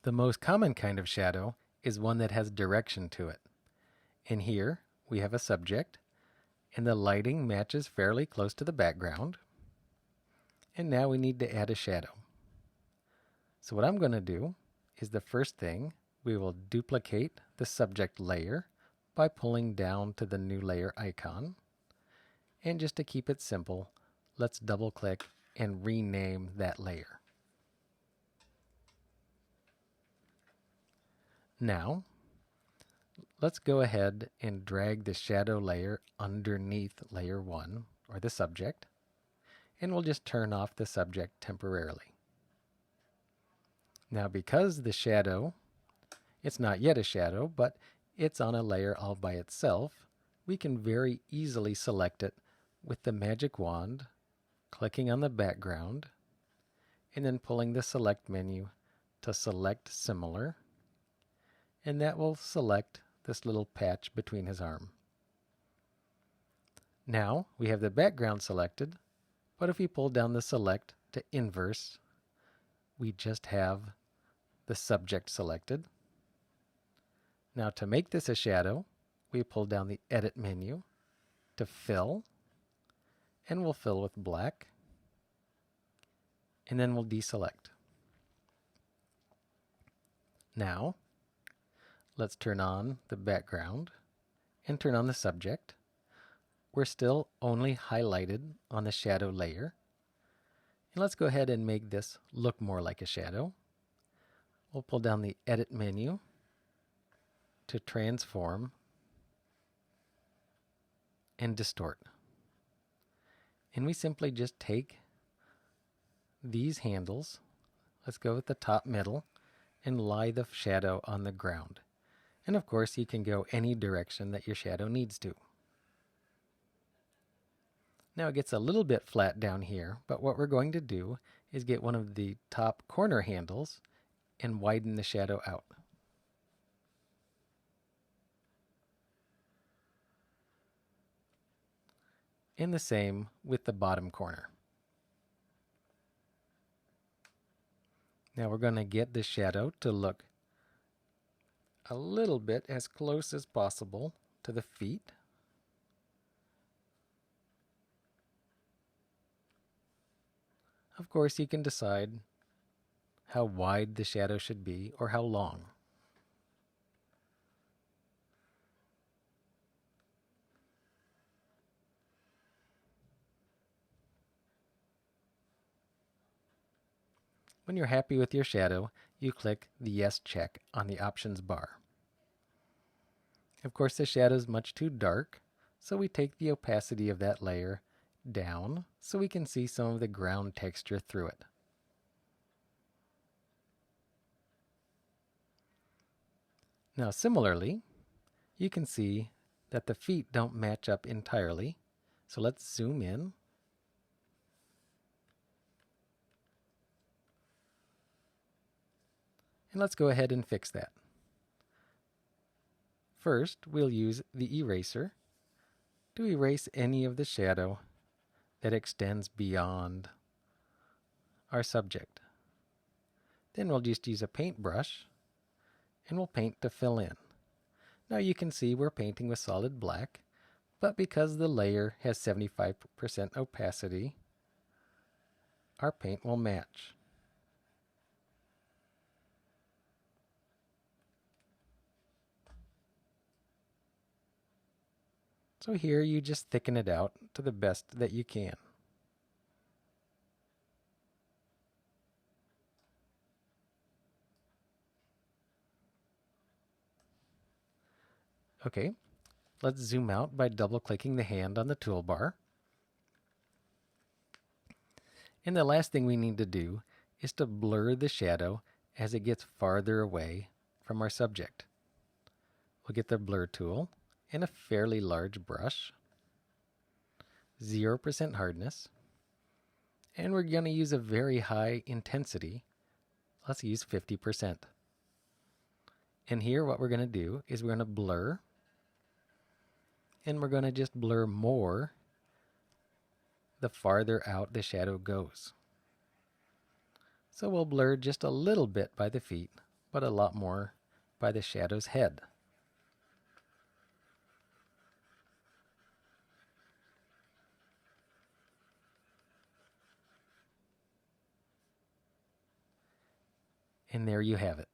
The most common kind of shadow is one that has direction to it. And here we have a subject, and the lighting matches fairly close to the background. And now we need to add a shadow. So what I'm going to do is the first thing, we will duplicate the subject layer by pulling down to the new layer icon. And just to keep it simple, let's double click and rename that layer. Now, let's go ahead and drag the shadow layer underneath layer 1, or the subject, and we'll just turn off the subject temporarily. Now, because the shadow, it's not yet a shadow, but it's on a layer all by itself, we can very easily select it with the magic wand, clicking on the background, and then pulling the select menu to select similar, and that will select this little patch between his arm. Now we have the background selected, but if we pull down the select to inverse, we just have the subject selected. Now to make this a shadow, we pull down the edit menu to fill, and we'll fill with black, and then we'll deselect. Now let's turn on the background and turn on the subject. We're still only highlighted on the shadow layer. And let's go ahead and make this look more like a shadow. We'll pull down the edit menu to transform and distort. And we simply just take these handles, let's go with the top middle, and lie the shadow on the ground. And of course, you can go any direction that your shadow needs to. Now it gets a little bit flat down here, but what we're going to do is get one of the top corner handles and widen the shadow out. And the same with the bottom corner. Now we're going to get the shadow to look a little bit as close as possible to the feet. Of course, you can decide how wide the shadow should be or how long. When you're happy with your shadow, you click the Yes check on the options bar. Of course, the shadow is much too dark, so we take the opacity of that layer down so we can see some of the ground texture through it. Now, similarly, you can see that the feet don't match up entirely, so let's zoom in. And let's go ahead and fix that. First, we'll use the eraser to erase any of the shadow that extends beyond our subject. Then we'll just use a paintbrush and we'll paint to fill in. Now you can see we're painting with solid black, but because the layer has 75% opacity, our paint will match. So here you just thicken it out to the best that you can. Okay, let's zoom out by double-clicking the hand on the toolbar. And the last thing we need to do is to blur the shadow as it gets farther away from our subject. We'll get the blur tool and a fairly large brush, 0% hardness, and we're going to use a very high intensity. Let's use 50%. And here what we're going to do is we're going to blur, and we're going to just blur more the farther out the shadow goes. So we'll blur just a little bit by the feet, but a lot more by the shadow's head. And there you have it.